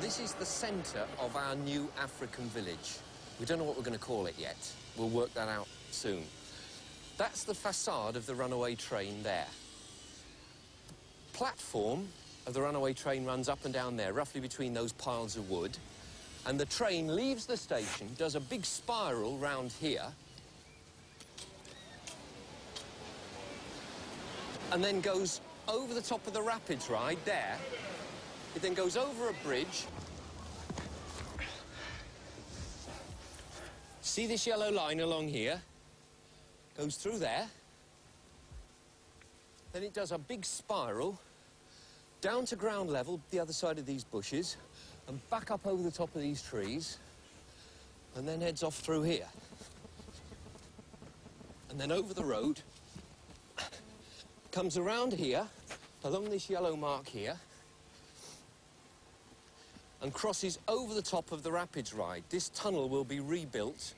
This is the centre of our new African village. We don't know what we're going to call it yet. We'll work that out soon. That's the facade of the runaway train there. The platform of the runaway train runs up and down there, roughly between those piles of wood. And the train leaves the station, does a big spiral round here, and then goes over the top of the rapids ride there. It then goes over a bridge. See this yellow line along here? Goes through there. Then it does a big spiral down to ground level, the other side of these bushes, and back up over the top of these trees, and then heads off through here. And then over the road, comes around here, along this yellow mark here, and crosses over the top of the rapids ride. This tunnel will be rebuilt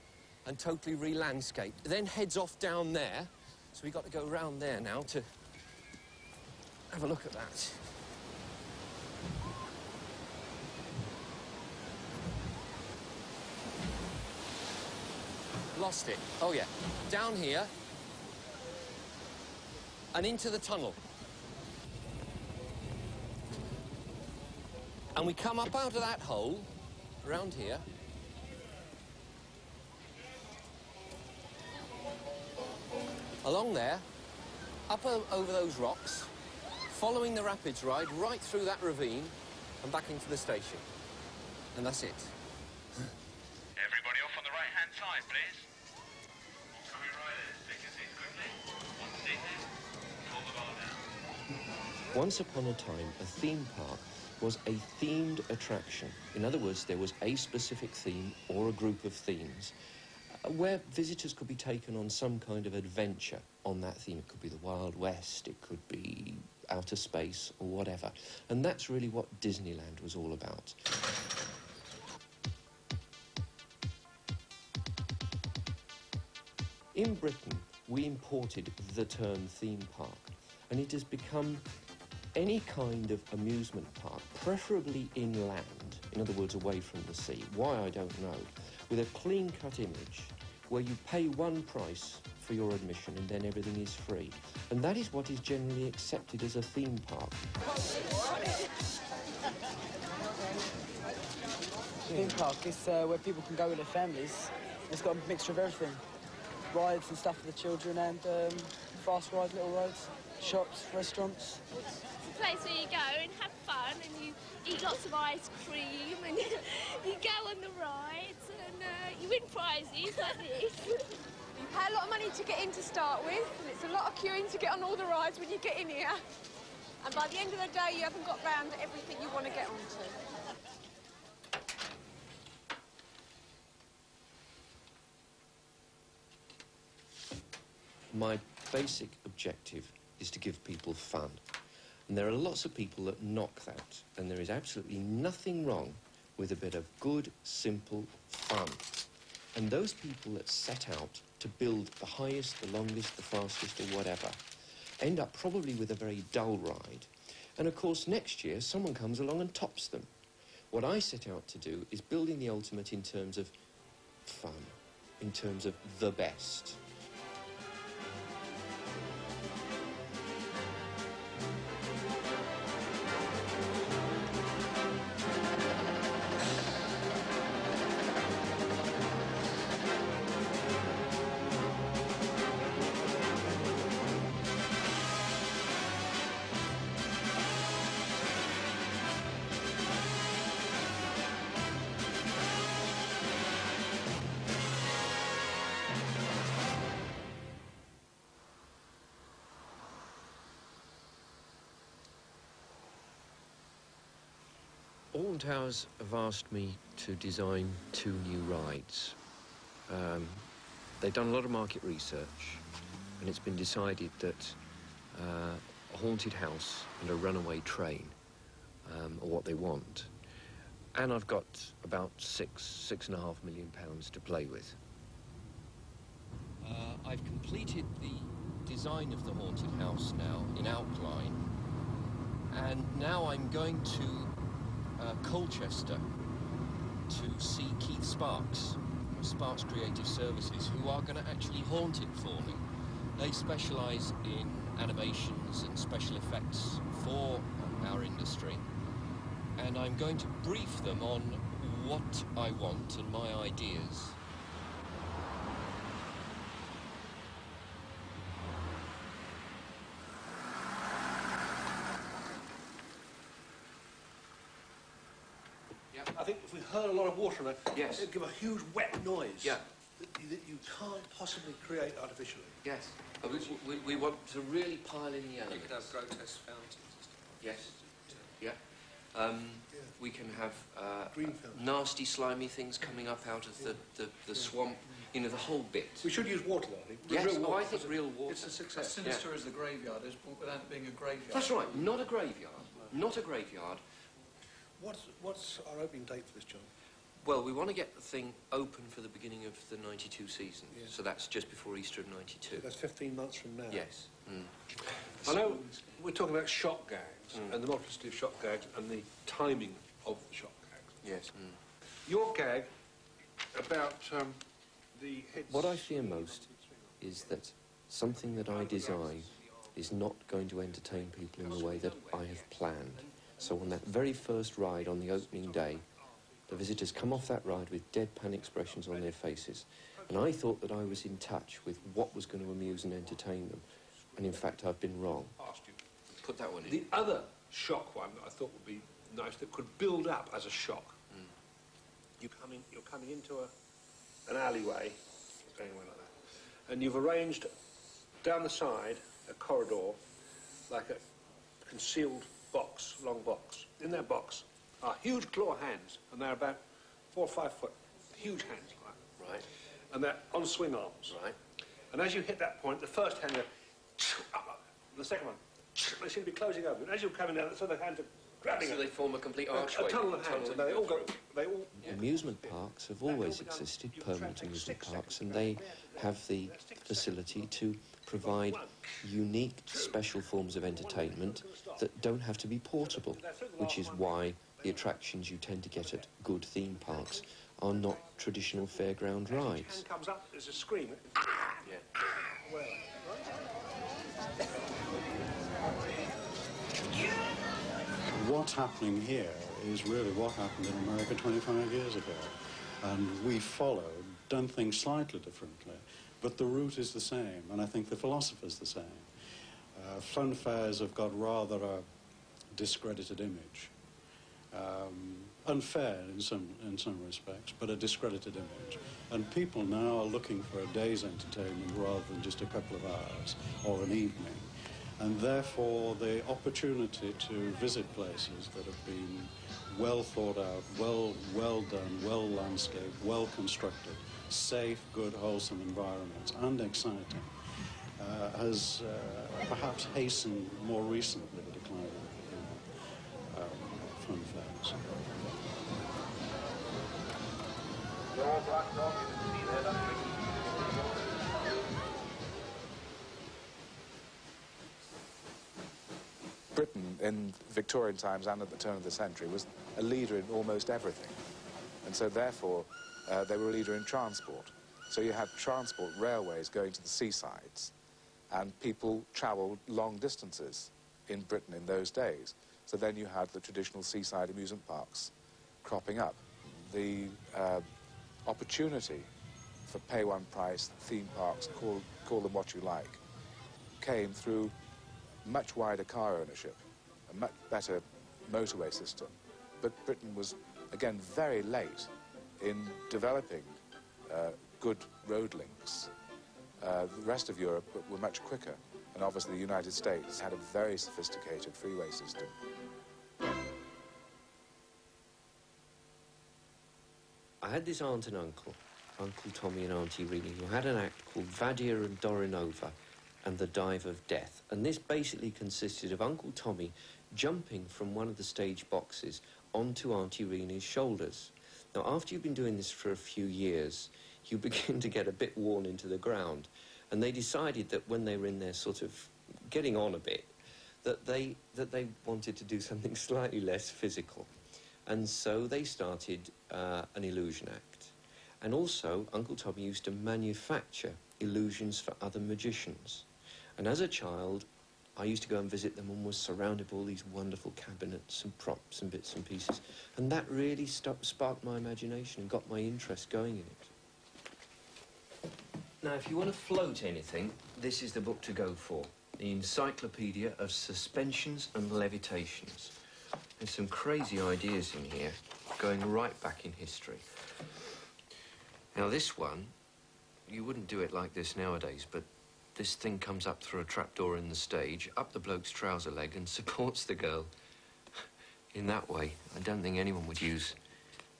and totally re-landscaped. Then heads off down there, so we've got to go round there now to have a look at that. Lost it. Oh, yeah. Down here and into the tunnel. And we come up out of that hole, around here. Along there, up over those rocks, following the rapids ride right through that ravine and back into the station. And that's it. Everybody off on the right-hand side, please. Coming riders, take your seats quickly. One seat in, pull the bar down. Once upon a time, a theme park was a themed attraction. In other words, there was a specific theme or a group of themes where visitors could be taken on some kind of adventure on that theme. It could be the Wild West, it could be outer space or whatever. And that's really what Disneyland was all about. In Britain, we imported the term theme park, and it has become any kind of amusement park, preferably inland, in other words, away from the sea. Why, I don't know. With a clean-cut image where you pay one price for your admission and then everything is free. And that is what is generally accepted as a theme park. Theme park is where people can go with their families. It's got a mixture of everything. Rides and stuff for the children and fast rides, little rides, shops, restaurants. It's a place where you go and have fun and you eat lots of ice cream and you go on the rides and you win prizes like this. You pay a lot of money to get in to start with, and it's a lot of queuing to get on all the rides when you get in here. And by the end of the day, you haven't got round to everything you want to get onto. My basic objective is to give people fun. And there are lots of people that knock that, and there is absolutely nothing wrong with a bit of good, simple fun. And those people that set out to build the highest, the longest, the fastest, or whatever, end up probably with a very dull ride. And of course, next year, someone comes along and tops them. What I set out to do is building the ultimate in terms of fun, in terms of the best. Alton Towers have asked me to design 2 new rides. They've done a lot of market research, and it's been decided that a haunted house and a runaway train are what they want. And I've got about £6.5 million to play with. I've completed the design of the haunted house now in outline, and now I'm going to Colchester to see Keith Sparks, of Sparks Creative Services, who are going to actually haunt it for me. They specialise in animations and special effects for our industry, and I'm going to brief them on what I want and my ideas. I think if we hurl a lot of water in it, Yes. it'd give a huge wet noise. Yeah. That you can't possibly create artificially. Yes. We want to really pile in the elements. You could have grotesque fountains. Yes. Yeah. We can have Green fountains. nasty, slimy things coming up out of the swamp. You know, the whole bit. We should use water, though, I think. Yes, Real water. I think real water. It's a success. As sinister as the graveyard is, but without being a graveyard. That's right. Not a graveyard. Not a graveyard. What's our opening date for this, John? Well, we want to get the thing open for the beginning of the 92 season. Yes. So that's just before Easter of 92. That's 15 months from now. Yes. I know we're talking about shock gags and the multiplicity of shock gags and the timing of the shock gags. Yes. Your gag about the hits... What I fear most is that something that I design is not going to entertain people in the way that I have planned. So on that very first ride on the opening day, the visitors come off that ride with deadpan expressions on their faces. And I thought that I was in touch with what was going to amuse and entertain them. And in fact, I've been wrong. Put that one in. The other shock one that I thought would be nice, that could build up as a shock. You're coming into an alleyway, anyway like that, and you've arranged down the side a corridor, like a concealed box, long box. In that box are huge claw hands, and they're about 4 or 5 foot, huge hands, Right. and they're on swing arms. Right. And as you hit that point, the first hand goes up, the second one, they seem to be closing over. And as you're coming down, so the hands are grabbing So it. they form a complete archway. A tunnel of hands, and they all go, Amusement parks have always existed, permanent amusement parks, and they have the facility to provide unique, special forms of entertainment that don't have to be portable, which is why the attractions you tend to get at good theme parks are not traditional fairground rides. hand comes up, there's a scream. Yeah. What's happening here is really what happened in America 25 years ago. And we followed, done things slightly differently, but the route is the same, and I think the philosophy's the same. Fun fairs have got rather a discredited image. Unfair in some respects, but a discredited image. And people now are looking for a day's entertainment rather than just a couple of hours or an evening. And therefore, the opportunity to visit places that have been well thought out, well done, well landscaped, well constructed, safe, good, wholesome environments, and exciting, has perhaps hastened more recently the decline of fun fairs. Britain in Victorian times and at the turn of the century was a leader in almost everything. And so therefore they were a leader in transport. So you had transport railways going to the seasides, and people travelled long distances in Britain in those days. So then you had the traditional seaside amusement parks cropping up. The opportunity for pay one price theme parks, call them what you like, came through much wider car ownership, a much better motorway system. But Britain was, again, very late in developing good road links. The rest of Europe were much quicker, and obviously the United States had a very sophisticated freeway system. I had this aunt and uncle, Uncle Tommy and Auntie Rini, who had an act called Vadia and Dorinova and the Dive of Death. And this basically consisted of Uncle Tommy jumping from one of the stage boxes onto Auntie Rini's shoulders. Now, after you've been doing this for a few years, you begin to get a bit worn into the ground. And they decided that when they were in there sort of getting on a bit, that they wanted to do something slightly less physical. And so they started an illusion act. And also, Uncle Tommy used to manufacture illusions for other magicians. And as a child, I used to go and visit them and was surrounded by all these wonderful cabinets and props and bits and pieces. And that really sparked my imagination and got my interest going in it. Now, if you want to float anything, this is the book to go for. The Encyclopedia of Suspensions and Levitations. There's some crazy ideas in here, going right back in history. Now, this one, you wouldn't do it like this nowadays, but this thing comes up through a trapdoor in the stage, up the bloke's trouser leg, and supports the girl in that way. I don't think anyone would use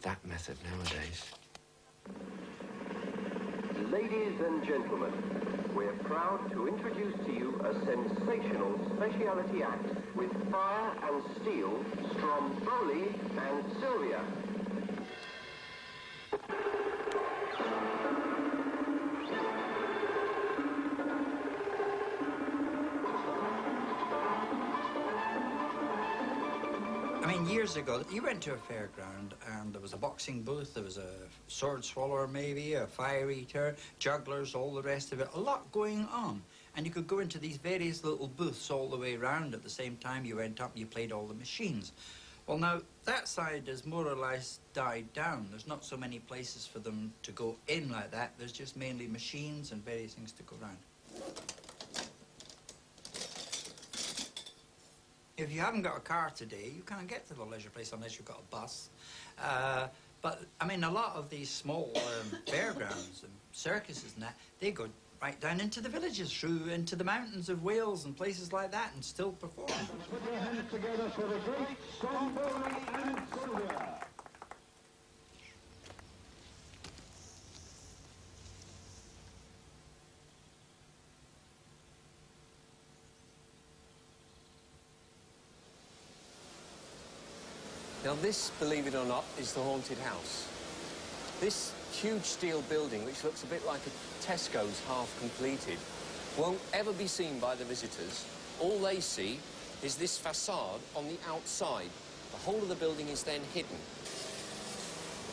that method nowadays. Ladies and gentlemen, we're proud to introduce to you a sensational speciality act with Fire and Steel, Stromboli and Sylvia. I mean, years ago, you went to a fairground and there was a boxing booth, there was a sword swallower maybe, a fire eater, jugglers, all the rest of it, a lot going on. And you could go into these various little booths all the way around at the same time you went up and you played all the machines. Well, now, that side has more or less died down. There's not so many places for them to go in like that. There's just mainly machines and various things to go around. If you haven't got a car today, you can't get to the leisure place unless you've got a bus. But, I mean, a lot of these small fairgrounds and circuses and that, they go right down into the villages, through into the mountains of Wales and places like that, and still perform. Put your hands together for the great Stromboli and Sylvia. Now this, believe it or not, is the haunted house. This huge steel building, which looks a bit like a Tesco's half completed, won't ever be seen by the visitors. All they see is this facade on the outside. The whole of the building is then hidden.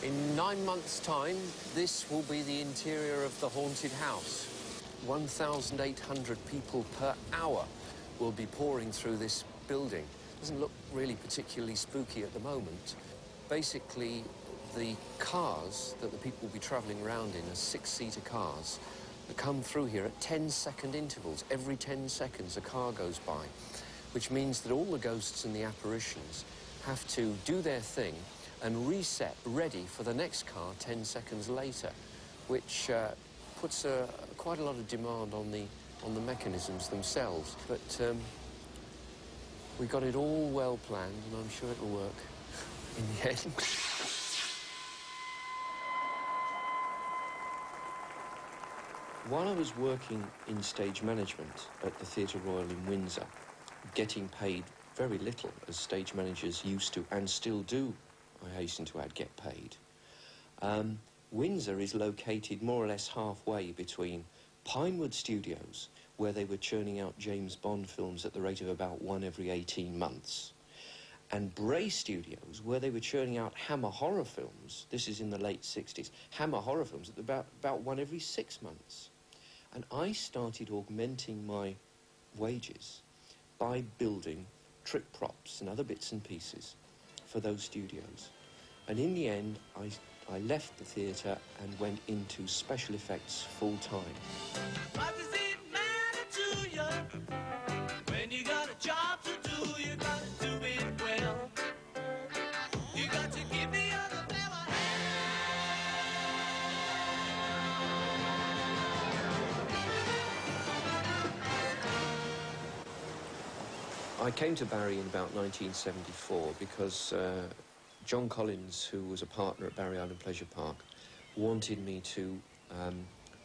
In 9 months' time, this will be the interior of the haunted house. 1,800 people per hour will be pouring through this building. Doesn't look really particularly spooky at the moment. Basically, the cars that the people will be travelling around in are 6-seater cars that come through here at 10-second intervals. Every 10 seconds a car goes by, which means that all the ghosts and the apparitions have to do their thing and reset ready for the next car 10 seconds later, which puts quite a lot of demand on the mechanisms themselves. But we got it all well planned, and I'm sure it'll work in the end. While I was working in stage management at the Theatre Royal in Windsor, getting paid very little, as stage managers used to and still do, I hasten to add, get paid, Windsor is located more or less halfway between Pinewood Studios, where they were churning out James Bond films at the rate of about one every 18 months, and Bray Studios, where they were churning out Hammer horror films. This is in the late 60s. Hammer horror films at about one every 6 months. And I started augmenting my wages by building trick props and other bits and pieces for those studios. And in the end, I left the theatre and went into special effects full-time. What does it matter to you? When you got a job to do, you gotta do it well. You got to give the other fella I came to Barry in about 1974 because John Collins, who was a partner at Barry Island Pleasure Park, wanted me to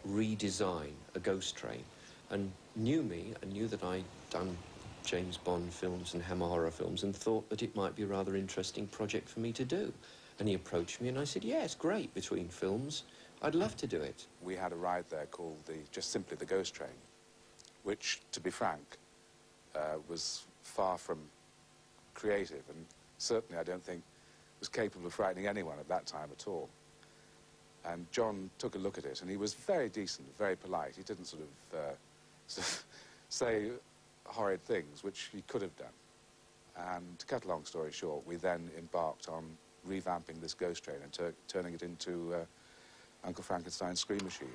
redesign a ghost train, and knew me and knew that I'd done James Bond films and Hammer horror films, and thought that it might be a rather interesting project for me to do. And he approached me and I said, yes, great, between films, I'd love to do it. We had a ride there called just simply the Ghost Train, which, to be frank, was far from creative, and certainly I don't think was capable of frightening anyone at that time at all. And John took a look at it, and he was very decent, very polite. He didn't sort of say horrid things, which he could have done. And to cut a long story short, we then embarked on revamping this ghost train and turning it into Uncle Frankenstein's Scream Machine.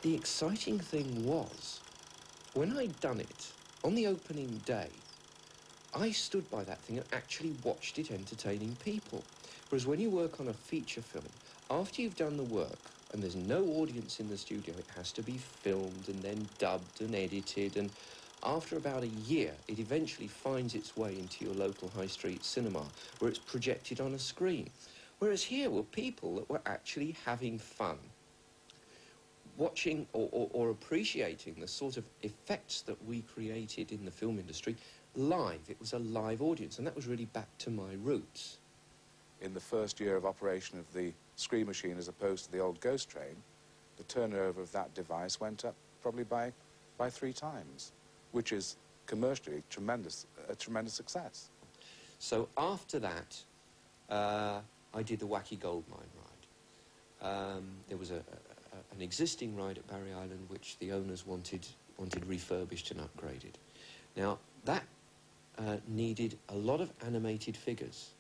The exciting thing was, when I'd done it, on the opening day, I stood by that thing and actually watched it entertaining people. Whereas when you work on a feature film, after you've done the work, and there's no audience in the studio, it has to be filmed and then dubbed and edited, and after about a year, it eventually finds its way into your local high street cinema, where it's projected on a screen. Whereas here were people that were actually having fun, watching or appreciating the sort of effects that we created in the film industry live. It was a live audience, and that was really back to my roots. In the first year of operation of the Scream Machine as opposed to the old ghost train, the turnover of that device went up probably by 3 times, which is commercially a tremendous success. So after that, I did the Wacky Gold Mine ride. There was an existing ride at Barry Island which the owners wanted refurbished and upgraded. Now that needed a lot of animated figures,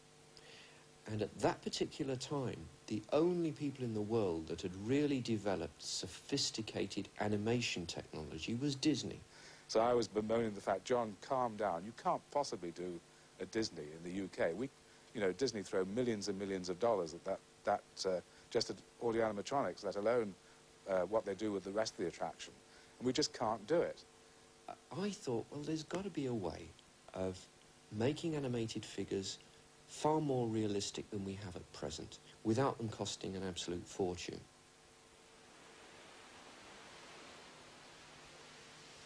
and at that particular time the only people in the world that had really developed sophisticated animation technology was Disney. So I was bemoaning the fact, John, calm down, you can't possibly do a Disney in the UK. Disney throw millions and millions of dollars at that just at audio animatronics, let alone what they do with the rest of the attraction. And we just can't do it. I thought, well, there's got to be a way of making animated figures far more realistic than we have at present, without them costing an absolute fortune.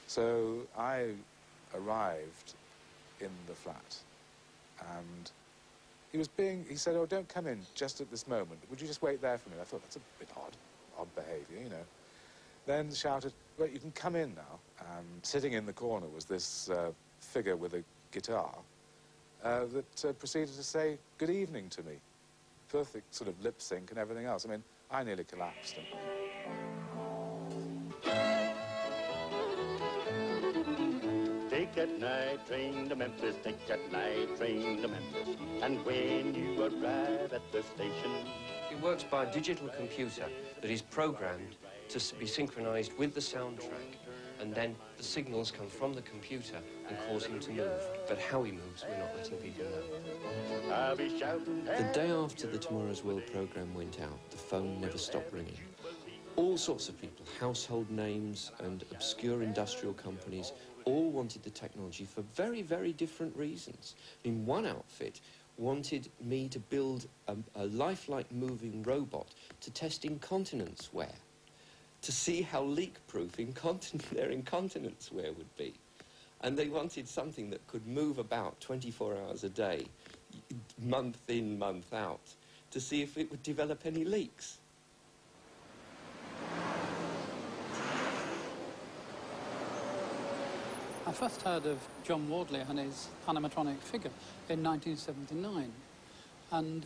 So I arrived in the flat, and he said, oh, don't come in just at this moment. Would you just wait there for me? I thought, that's a bit odd behaviour, you know. Then shouted, well, you can come in now. And sitting in the corner was this figure with a guitar that proceeded to say good evening to me. Perfect sort of lip sync and everything else. I mean, I nearly collapsed. Take that night train to Memphis, take that night train to Memphis. And when you arrive at the station... It works by a digital computer that is programmed to be synchronized with the soundtrack, and then the signals come from the computer and cause him to move. But how he moves, we're not letting people know. I'll be shouting... The day after the Tomorrow's World programme went out, the phone never stopped ringing. All sorts of people, household names and obscure industrial companies, all wanted the technology for very, very different reasons. I mean, one outfit wanted me to build a lifelike moving robot to test incontinence wear, to see how leak-proof their incontinence wear would be. And they wanted something that could move about 24 hours a day, month in, month out, to see if it would develop any leaks. I first heard of John Wardley and his animatronic figure in 1979, and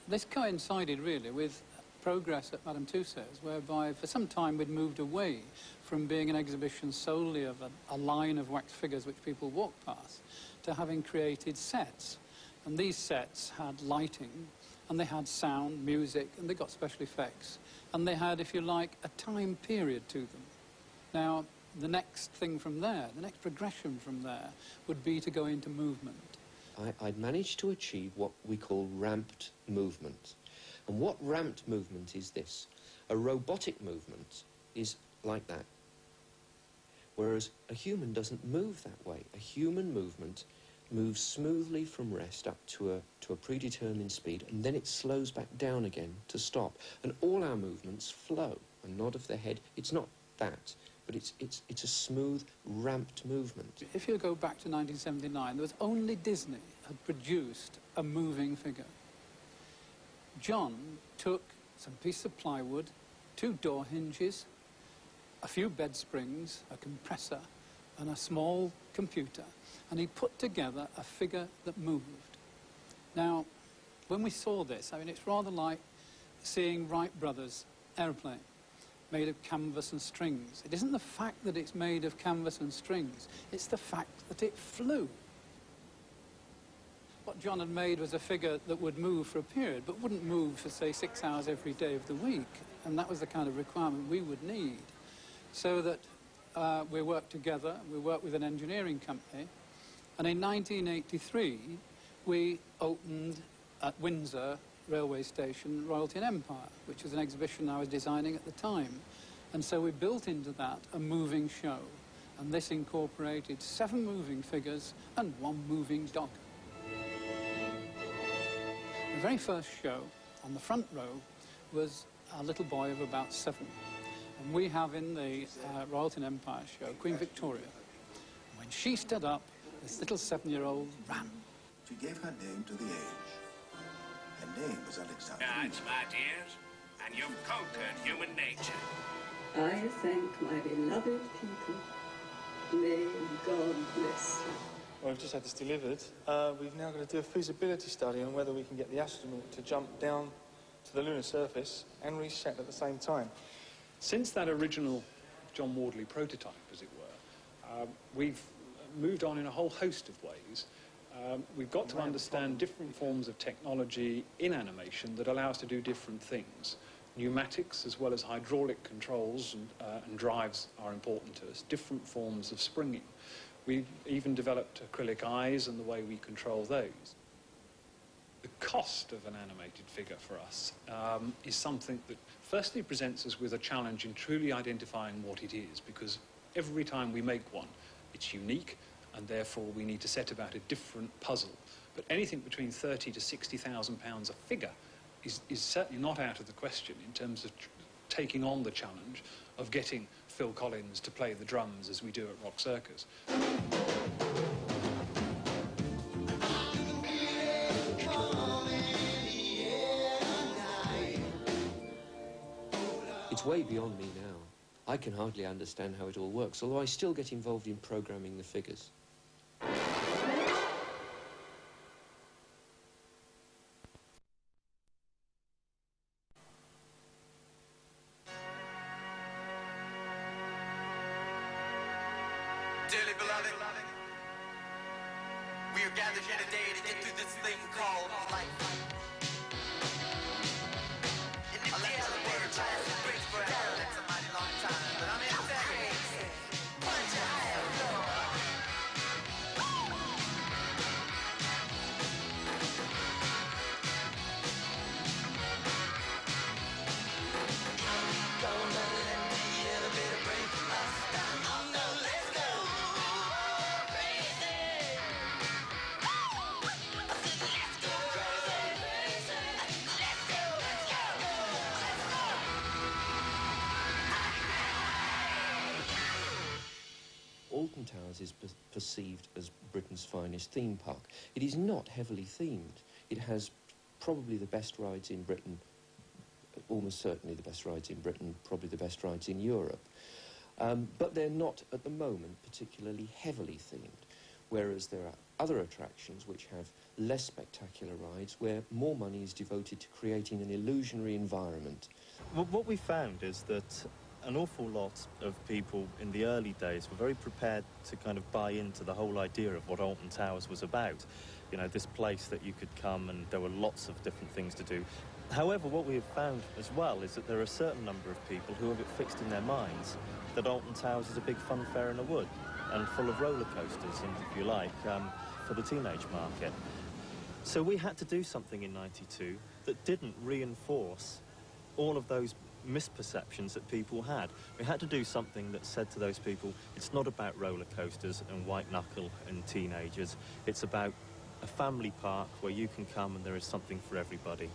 this coincided really with progress at Madame Tussauds, whereby for some time we'd moved away from being an exhibition solely of a line of wax figures which people walked past, to having created sets. And these sets had lighting, and they had sound, music, and they got special effects. And they had, if you like, a time period to them. Now, the next thing from there, the next progression from there, would be to go into movement. I'd managed to achieve what we call ramped movement. And what ramped movement is this? A robotic movement is like that, whereas a human doesn't move that way. A human movement moves smoothly from rest up to a predetermined speed, and then it slows back down again to stop. And all our movements flow. A nod of the head, it's not that, but it's a smooth, ramped movement. If you go back to 1979, there was only Disney had produced a moving figure. John took some piece of plywood, 2 door hinges, a few bed springs, a compressor, and a small computer, and he put together a figure that moved. Now, when we saw this, I mean, it's rather like seeing Wright Brothers' aeroplane made of canvas and strings. It isn't the fact that it's made of canvas and strings, it's the fact that it flew. What John had made was a figure that would move for a period, but wouldn't move for, say, 6 hours every day of the week. And that was the kind of requirement we would need. So that we worked together, we worked with an engineering company, and in 1983, we opened at Windsor Railway Station, Royalty and Empire, which was an exhibition I was designing at the time. And so we built into that a moving show. And this incorporated 7 moving figures and 1 moving dog. The very first show, on the front row, was a little boy of about 7. And we have in the Royalty and Empire show, Queen Victoria. And when she stood up, this little 7-year-old ran. She gave her name to the age. Her name was Alexandra. That's my dears, and you've conquered human nature. I thank my beloved people. May God bless you. Well, we've just had this delivered. We've now got to do a feasibility study on whether we can get the astronaut to jump down to the lunar surface and reset at the same time. Since that original John Wardley prototype, as it were, we've moved on in a whole host of ways. We've got to understand different forms of technology in animation that allow us to do different things. Pneumatics as well as hydraulic controls and drives are important to us, different forms of springing. We've even developed acrylic eyes and the way we control those. The cost of an animated figure for us is something that firstly presents us with a challenge in truly identifying what it is, because every time we make one, it's unique, and therefore we need to set about a different puzzle. But anything between £30,000 to £60,000 a figure is certainly not out of the question in terms of taking on the challenge of getting Phil Collins to play the drums as we do at Rock Circus. It's way beyond me now. I can hardly understand how it all works, although I still get involved in programming the figures. Dearly beloved, we are gathered here today to get through this thing called life. In the day of the word, time breaks forever. That's a mighty long time, but I'm in the punch Alton Towers is perceived as Britain's finest theme park. It is not heavily themed. It has probably the best rides in Britain, almost certainly the best rides in Britain, probably the best rides in Europe. But they're not, at the moment, particularly heavily themed, whereas there are other attractions which have less spectacular rides where more money is devoted to creating an illusionary environment. Well, what we found is that an awful lot of people in the early days were very prepared to kind of buy into the whole idea of what Alton Towers was about. You know, this place that you could come and there were lots of different things to do. However, what we have found as well is that there are a certain number of people who have it fixed in their minds that Alton Towers is a big fun fair in a wood and full of roller coasters and, if you like, for the teenage market. So we had to do something in '92 that didn't reinforce all of those misperceptions that people had. We had to do something that said to those people, it's not about roller coasters and white knuckle and teenagers, it's about a family park where you can come and there is something for everybody.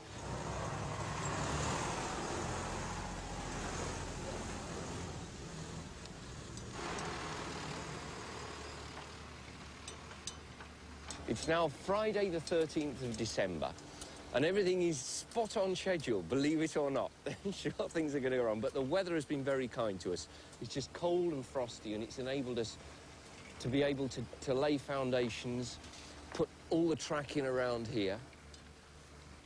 It's now Friday the 13th of December, and everything is spot on schedule, believe it or not. Sure, things are going to go wrong, but the weather has been very kind to us. It's just cold and frosty, and it's enabled us to be able to lay foundations, put all the track in around here.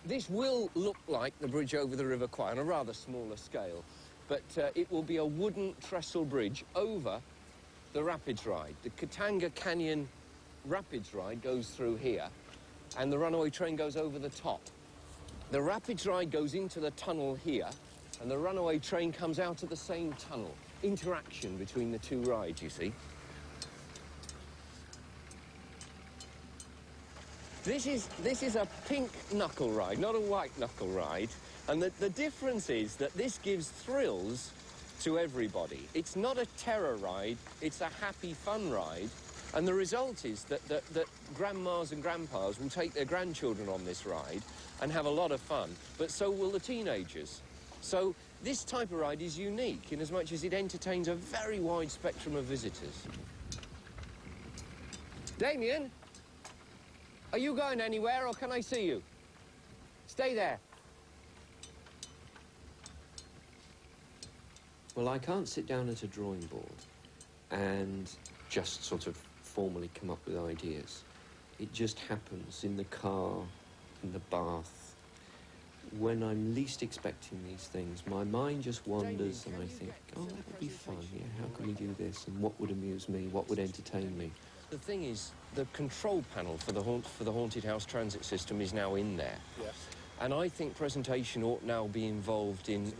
This will look like the bridge over the River Kwai on a rather smaller scale, but it will be a wooden trestle bridge over the Rapids Ride. The Katanga Canyon Rapids Ride goes through here, and the runaway train goes over the top. The Rapids Ride goes into the tunnel here, and the runaway train comes out of the same tunnel. Interaction between the two rides, you see. This is a pink knuckle ride, not a white knuckle ride. And the difference is that this gives thrills to everybody. It's not a terror ride, it's a happy, fun ride. And the result is that grandmas and grandpas will take their grandchildren on this ride and have a lot of fun, but so will the teenagers. So this type of ride is unique in as much as it entertains a very wide spectrum of visitors. Damien? Are you going anywhere, or can I see you? Stay there. Well, I can't sit down at a drawing board and just sort of formally come up with ideas. It just happens in the car, in the bath. When I'm least expecting these things, my mind just wanders and I think, oh, that would be fun, yeah, how can we do this? And what would amuse me? What would entertain me? The thing is, the control panel for the Haunted House transit system is now in there. Yes. And I think presentation ought now be involved in...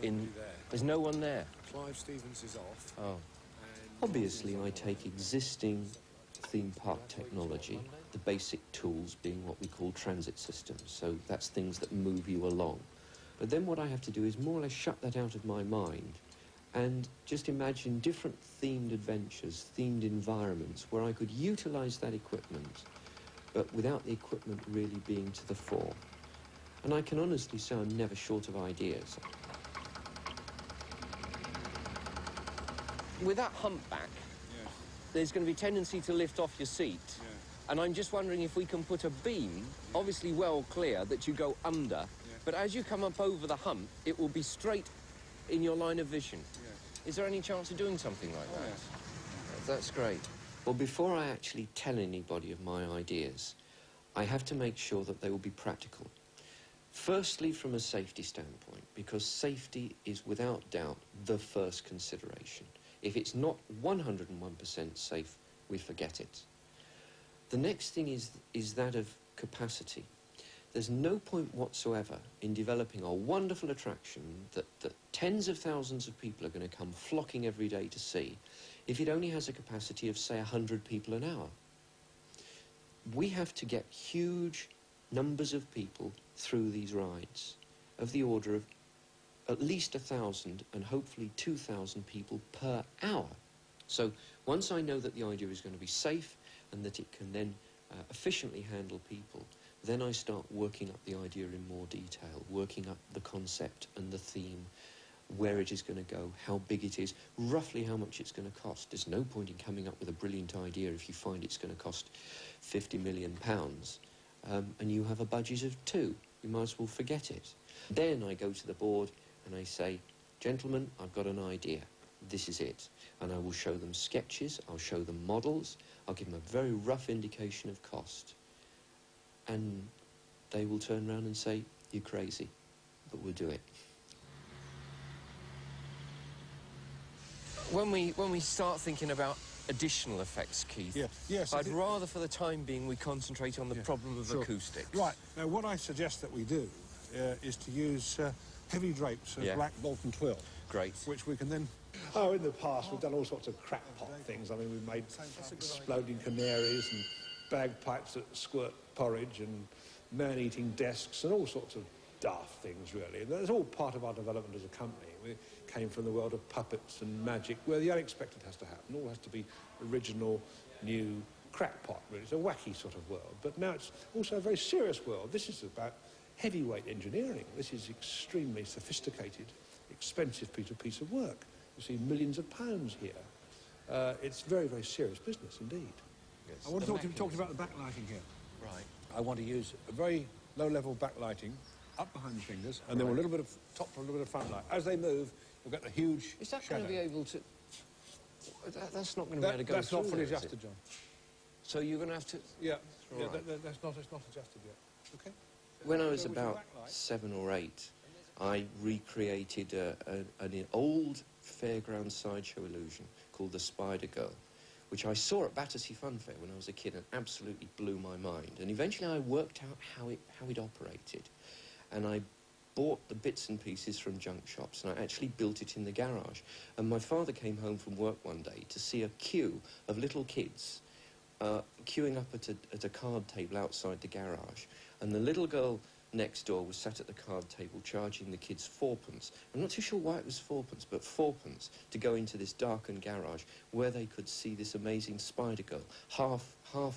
There's no one there. Clive Stevens is off. Oh. Obviously, I take existing theme park technology, the basic tools being what we call transit systems, so that's things that move you along. But then what I have to do is more or less shut that out of my mind and just imagine different themed adventures, themed environments, where I could utilise that equipment, but without the equipment really being to the fore. And I can honestly say I'm never short of ideas. With that humpback, there's going to be a tendency to lift off your seat. And I'm just wondering if we can put a beam, obviously well clear, that you go under, but as you come up over the hump, it will be straight in your line of vision. Is there any chance of doing something like that? That's great. Well, before I actually tell anybody of my ideas, I have to make sure that they will be practical. Firstly, from a safety standpoint, because safety is without doubt the first consideration. If it's not 101% safe, we forget it. The next thing is that of capacity. There's no point whatsoever in developing a wonderful attraction that tens of thousands of people are going to come flocking every day to see if it only has a capacity of, say, 100 people an hour. We have to get huge numbers of people through these rides, of the order of at least 1,000 and hopefully 2,000 people per hour. So once I know that the idea is going to be safe and that it can then efficiently handle people, then I start working up the idea in more detail, working up the concept and the theme, where it is going to go, how big it is, roughly how much it's going to cost. There's no point in coming up with a brilliant idea if you find it's going to cost £50 million and you have a budget of 2. You might as well forget it. Then I go to the board and I say, gentlemen, I've got an idea. This is it. And I will show them sketches, I'll show them models, I'll give them a very rough indication of cost. And they will turn around and say, you're crazy, but we'll do it. When we start thinking about additional effects, Keith, I'd rather for the time being we concentrate on the problem of acoustics. Right. Now, what I suggest that we do is to use heavy drapes of black molten twill. Great. Which we can then... Oh, in the past, we've done all sorts of crackpot things. I mean, we've made exploding canaries and bagpipes that squirt porridge and man-eating desks and all sorts of daft things, really. And that's all part of our development as a company. We came from the world of puppets and magic, where the unexpected has to happen. All has to be original, new, crackpot, really. It's a wacky sort of world. But now it's also a very serious world. This is about heavyweight engineering. This is extremely sophisticated, expensive piece of work. You see millions of pounds here. It's very, very serious business indeed. Yes. I want to talk about the backlighting here. Right. I want to use a very low-level backlighting up behind the fingers, and then a little bit of top, a little bit of front light. As they move, you'll get the huge Is that shadow. going to be able to... That's not going to be able to go That's not through fully there, is adjusted, it? John. So you're going to have to... Yeah, yeah, Right. it's not adjusted yet. Okay. When I was So with the about backlight- 7 or 8, I recreated an old fairground sideshow illusion called the Spider Girl, which I saw at Battersea Fun Fair when I was a kid and absolutely blew my mind. And eventually I worked out how it operated. And I bought the bits and pieces from junk shops, and I actually built it in the garage. And my father came home from work one day to see a queue of little kids queuing up at a card table outside the garage. And the little girl next door was sat at the card table charging the kids 4p. I'm not too sure why it was 4p, but 4p to go into this darkened garage where they could see this amazing spider girl, half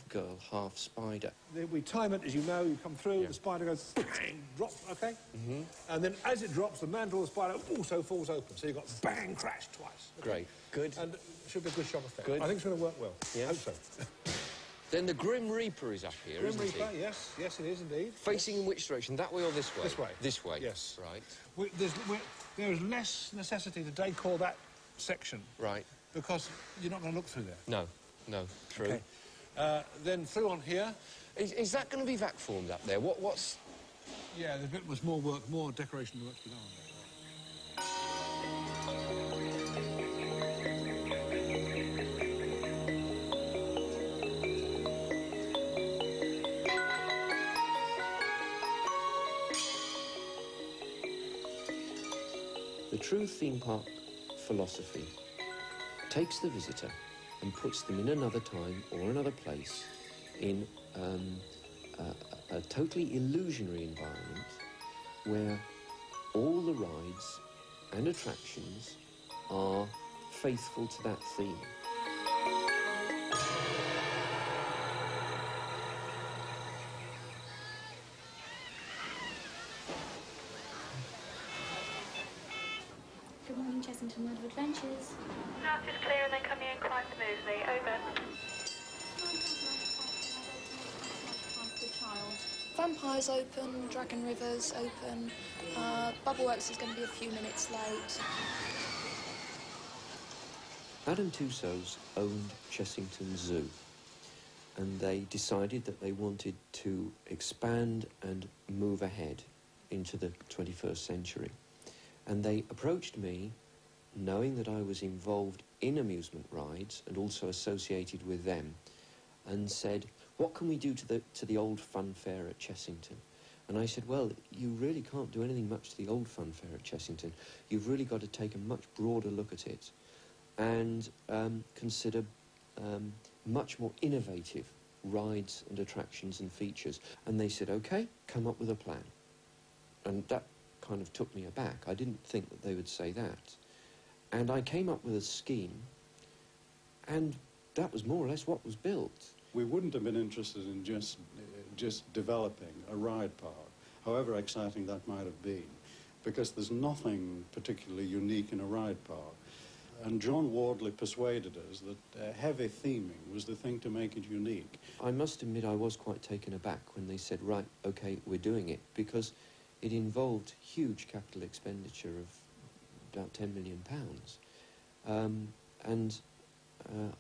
girl, half spider. We time it, as you know, you come through, the spider goes, bang, drop, okay? Mm-hmm. And then as it drops, the mantle of the spider also falls open. So you've got bang, crash twice. Okay? Great. Good. And it should be a good shock effect. Good. I think it's going to work well. Yeah. I hope so. Then the Grim Reaper is up here, Grim isn't Reaper, he? yes, yes, it is indeed. Facing in which direction? That way or this way? This way. This way. Yes. Right. There is less necessity to decor that section. Right. Because you're not going to look through there. No, no, true. Okay. Then through on here. Is that going to be vac formed up there? What's... Yeah, there's a bit more work, more decoration work to be done on there. The true theme park philosophy takes the visitor and puts them in another time or another place in a totally illusionary environment where all the rides and attractions are faithful to that theme. Good morning, Chessington World of Adventures. House is clear and then coming in quite smoothly. Over. Vampire's open, Dragon River's open, Bubbleworks is going to be a few minutes late. Madame Tussauds owned Chessington Zoo, and they decided that they wanted to expand and move ahead into the 21st century. And they approached me, knowing that I was involved in amusement rides and also associated with them, and said, what can we do to the old fun fair at Chessington? And I said, well, you really can't do anything much to the old fun fair at Chessington. You've really got to take a much broader look at it and consider much more innovative rides and attractions and features. And they said, OK, come up with a plan. And that kind of took me aback. I didn't think that they would say that. And I came up with a scheme, and that was more or less what was built. We wouldn't have been interested in just developing a ride park, however exciting that might have been, because there's nothing particularly unique in a ride park. And John Wardley persuaded us that heavy theming was the thing to make it unique. I must admit I was quite taken aback when they said, right, OK, we're doing it, because it involved huge capital expenditure of about £10 million.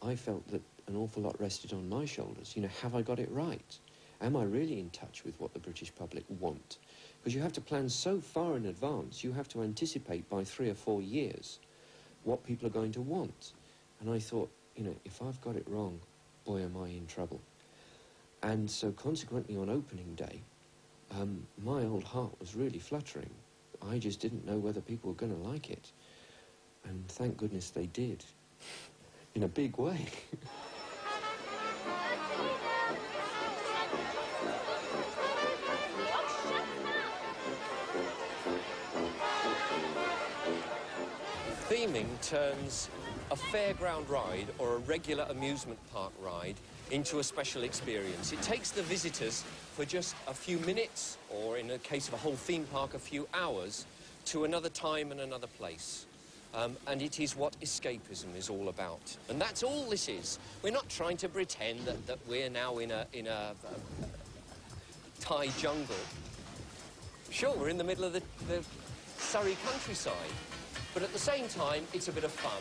I felt that an awful lot rested on my shoulders. You know, have I got it right? Am I really in touch with what the British public want? Because you have to plan so far in advance, you have to anticipate by 3 or 4 years what people are going to want. And I thought, you know, if I've got it wrong, boy, am I in trouble. And so consequently on opening day, my old heart was really fluttering. I just didn't know whether people were going to like it. And thank goodness they did, in a big way. Theming turns a fairground ride or a regular amusement park ride into a special experience. It takes the visitors for just a few minutes, or in the case of a whole theme park, a few hours, to another time and another place. And it is what escapism is all about. And that's all this is. We're not trying to pretend that we're now in a Thai jungle. Sure, we're in the middle of the Surrey countryside, but at the same time, it's a bit of fun.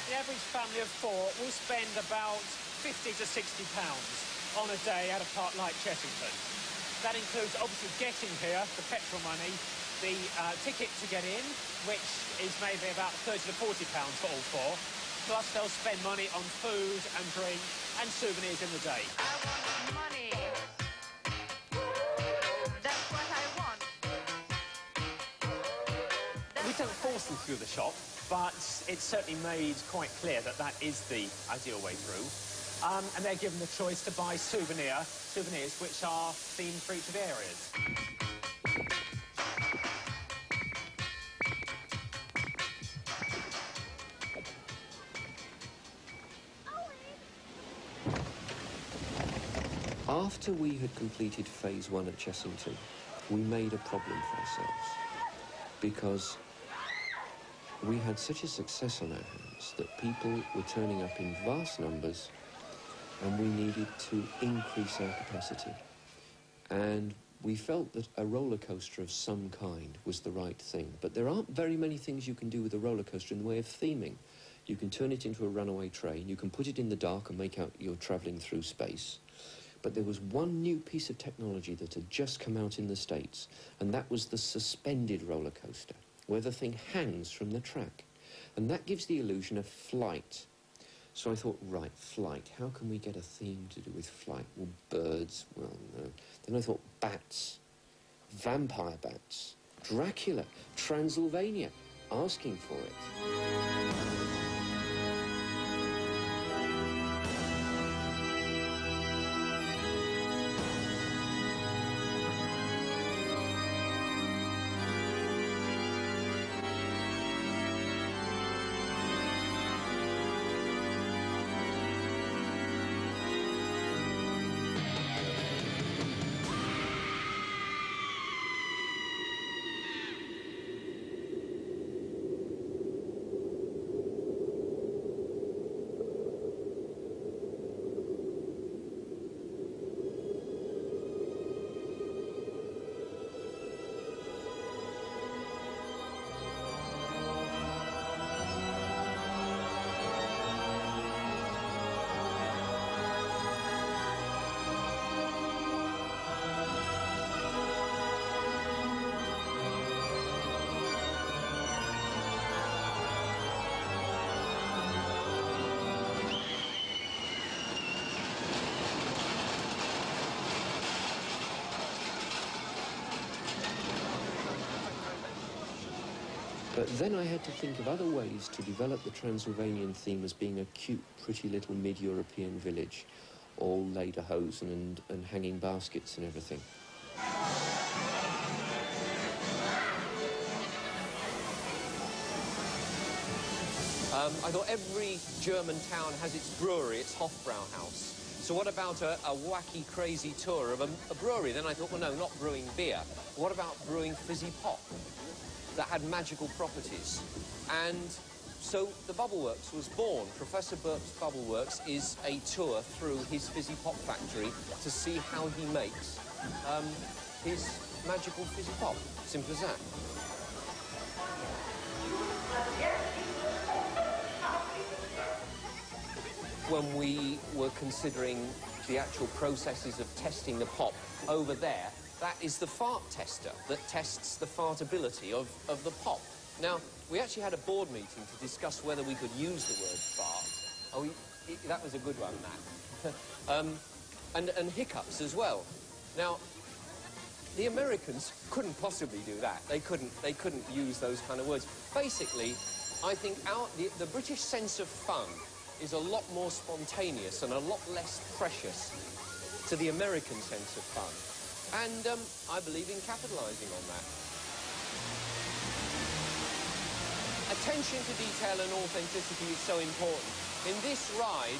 The average family of 4 will spend about £50 to £60 on a day at a park like Chessington. That includes obviously getting here, the petrol money, the ticket to get in, which is maybe about £30 to £40 for all 4. Plus they'll spend money on food and drink and souvenirs in the day. I want money. That's what I want. We don't force them through the shop, but it's certainly made quite clear that that is the ideal way through. And they're given the choice to buy souvenirs which are themed for each of the areas. After we had completed phase 1 at Chessington, we made a problem for ourselves because we had such a success on our hands that people were turning up in vast numbers and we needed to increase our capacity. And we felt that a roller coaster of some kind was the right thing. But there aren't very many things you can do with a roller coaster in the way of theming. You can turn it into a runaway train, you can put it in the dark and make out you're travelling through space. But there was one new piece of technology that had just come out in the States, and that was the suspended roller coaster, where the thing hangs from the track. And that gives the illusion of flight. So I thought, right, flight. How can we get a theme to do with flight? Well, birds. Well, no. Then I thought, bats. Vampire bats. Dracula. Transylvania. Asking for it. But then I had to think of other ways to develop the Transylvanian theme as being a cute, pretty little mid-European village, all lederhosen and hanging baskets and everything. I thought every German town has its brewery, its Hofbrauhaus. So what about a wacky, crazy tour of a brewery? Then I thought, well, no, not brewing beer. What about brewing fizzy pop that had magical properties? And so the Bubbleworks was born. Professor Burke's Bubbleworks is a tour through his fizzy pop factory to see how he makes his magical fizzy pop. Simple as that. When we were considering the actual processes of testing the pop over there, that is the fart tester that tests the fartability of the pop. Now, we actually had a board meeting to discuss whether we could use the word fart. Oh, that was a good one, Matt. And hiccups as well. Now, the Americans couldn't possibly do that. They couldn't use those kind of words. Basically, I think the British sense of fun is a lot more spontaneous and a lot less precious to the American sense of fun. And I believe in capitalising on that. Attention to detail and authenticity is so important. In this ride,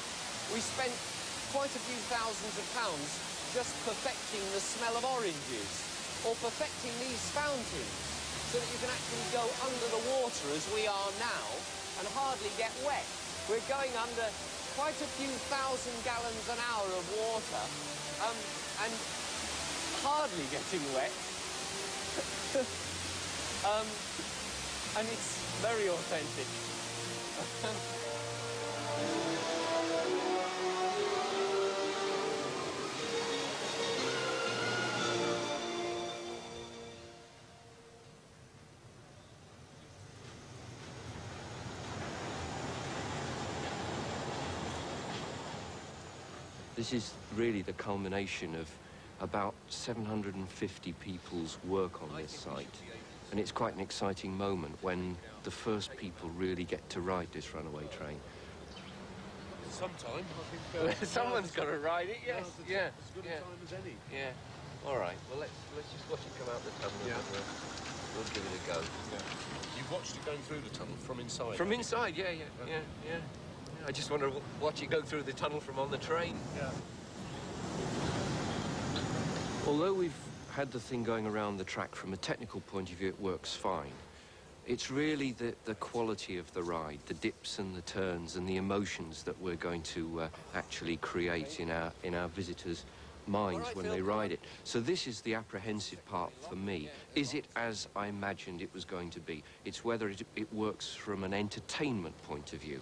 we spent quite a few thousands of pounds just perfecting the smell of oranges or perfecting these fountains so that you can actually go under the water as we are now and hardly get wet. We're going under quite a few thousand gallons an hour of water, and hardly getting wet. And it's very authentic. This is really the culmination of about 750 people's work on this site. And it's quite an exciting moment when the first people really get to ride this runaway train. Sometime, I think... Someone's got to ride it, yes. Yeah. As good a time as any. Yeah. All right. Well, let's just watch it come out the tunnel. Yeah. And we'll give it a go. Yeah. You've watched it going through the tunnel from inside? From inside, yeah. I just want to watch it go through the tunnel from on the train. Yeah. Although we've had the thing going around the track from a technical point of view, it works fine. It's really the quality of the ride, the dips and the turns and the emotions that we're going to actually create in our visitors' minds when they ride it. So this is the apprehensive part for me. Is it as I imagined it was going to be? It's whether it works from an entertainment point of view.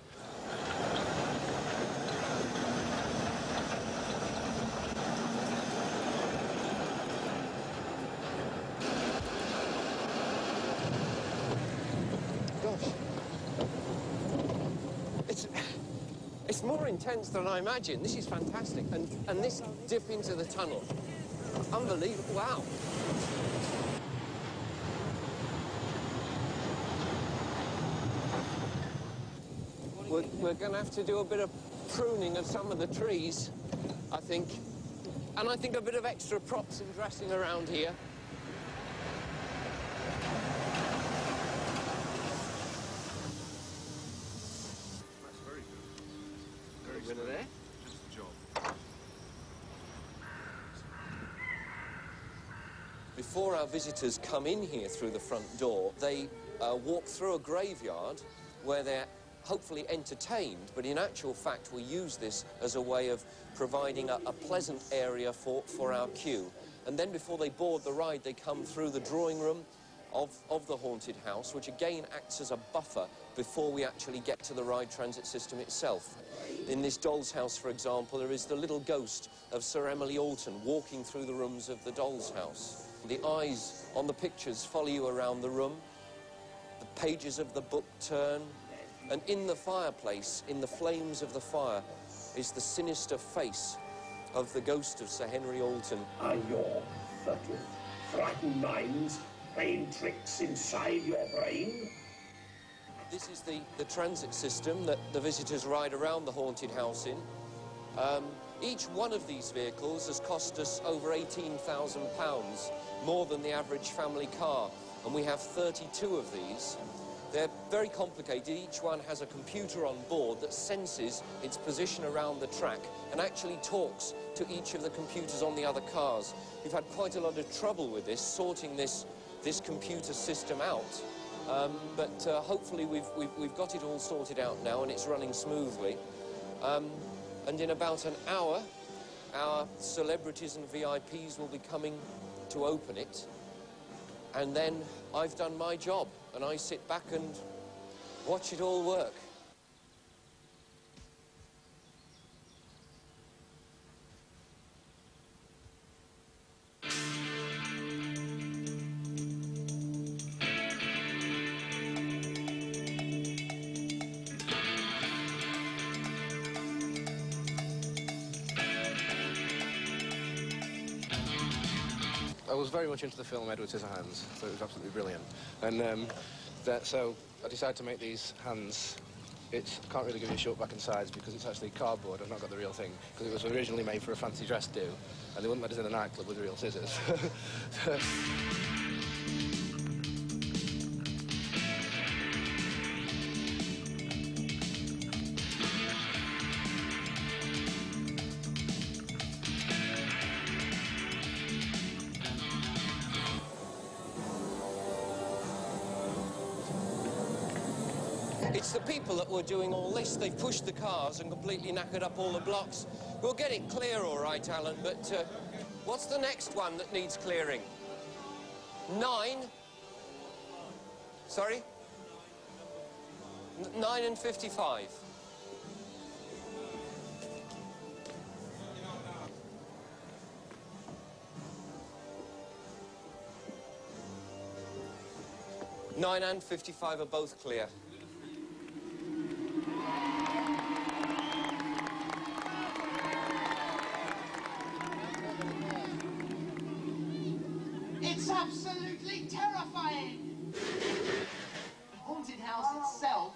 It's more intense than I imagined. This is fantastic. And this dip into the tunnel, unbelievable. Wow. We're going to have to do a bit of pruning of some of the trees, I think. And I think a bit of extra props and dressing around here. There. Just the job. Before our visitors come in here through the front door, they walk through a graveyard where they're hopefully entertained, but in actual fact we use this as a way of providing a pleasant area for our queue. And then before they board the ride, they come through the drawing room of the haunted house, which again acts as a buffer before we actually get to the ride transit system itself. In this doll's house, for example, there is the little ghost of Sir Emily Alton walking through the rooms of the doll's house. The eyes on the pictures follow you around the room. The pages of the book turn. And in the fireplace, in the flames of the fire, is the sinister face of the ghost of Sir Henry Alton. Are your furtive, frightened minds playing tricks inside your brain? This is the transit system that the visitors ride around the haunted house in. Each one of these vehicles has cost us over £18,000, more than the average family car, and we have 32 of these. They're very complicated. Each one has a computer on board that senses its position around the track and actually talks to each of the computers on the other cars. We've had quite a lot of trouble with this, sorting this computer system out. But hopefully we've got it all sorted out now and it's running smoothly. And in about an hour, our celebrities and VIPs will be coming to open it. And then I've done my job and I sit back and watch it all work. I was very much into the film Edward Scissorhands, so it was absolutely brilliant. And so I decided to make these hands. I can't really give you a short back and sides because it's actually cardboard. I've not got the real thing, because it was originally made for a fancy dress do, and they wouldn't let us in a nightclub with real scissors. It's the people that were doing all this. They've pushed the cars and completely knackered up all the blocks. We'll get it clear, all right, Alan, but what's the next one that needs clearing? 9? Sorry? 9 and 55. Nine and 55 are both clear. It's absolutely terrifying! The haunted house itself,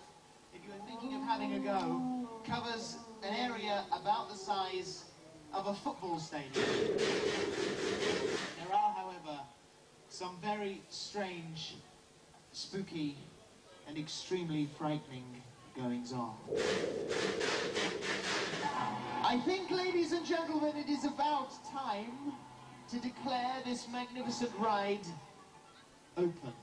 if you were thinking of having a go, covers an area about the size of a football stadium. There are, however, some very strange, spooky and extremely frightening goings-on. I think, ladies and gentlemen, it is about time to declare this magnificent ride open.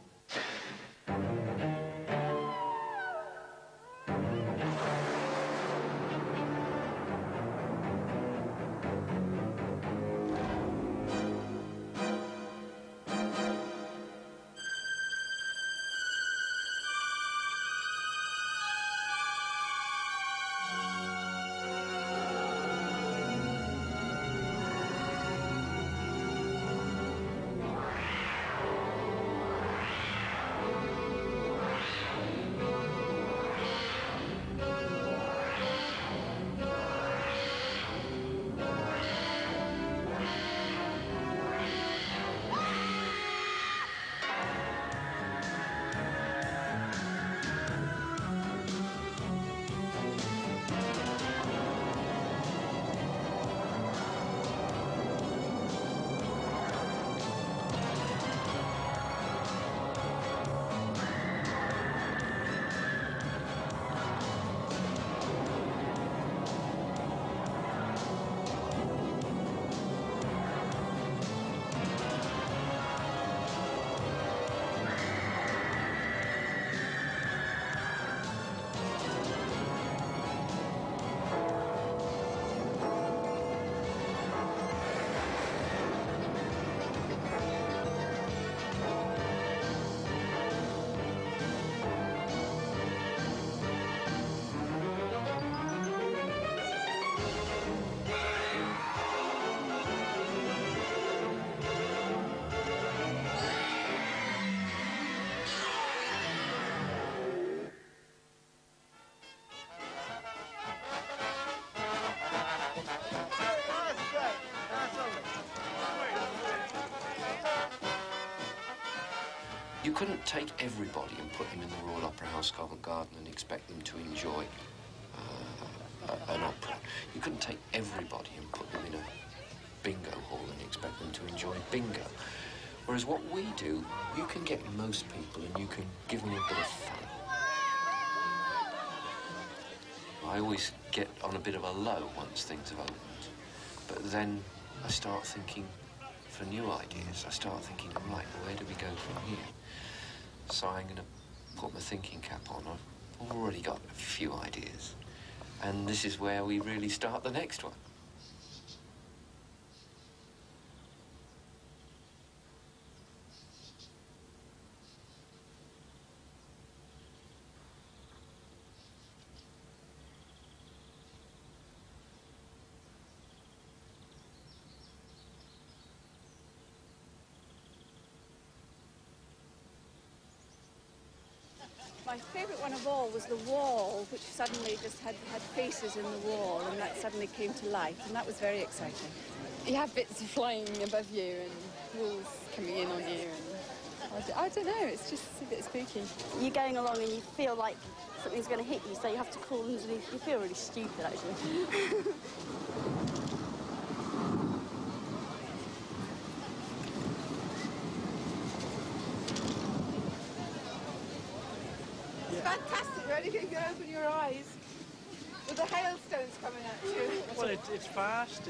You couldn't take everybody and put them in the Royal Opera House, Covent Garden and expect them to enjoy an opera. You couldn't take everybody and put them in a bingo hall and expect them to enjoy bingo. Whereas what we do, you can get most people and you can give them a bit of fun. I always get on a bit of a low once things have opened. But then I start thinking for new ideas. I start thinking, right, where do we go from here? So I'm going to put my thinking cap on. I've already got a few ideas. And this is where we really start the next one. My favourite one of all was the wall, which suddenly just had faces in the wall, and that suddenly came to life, and that was very exciting. You have bits flying above you and walls coming in on you, and I don't know, it's just a bit spooky. You're going along and you feel like something's going to hit you, so you have to crawl underneath. You feel really stupid, actually. Fantastic, ready? You can open your eyes with the hailstones coming at you. Well, it's fast.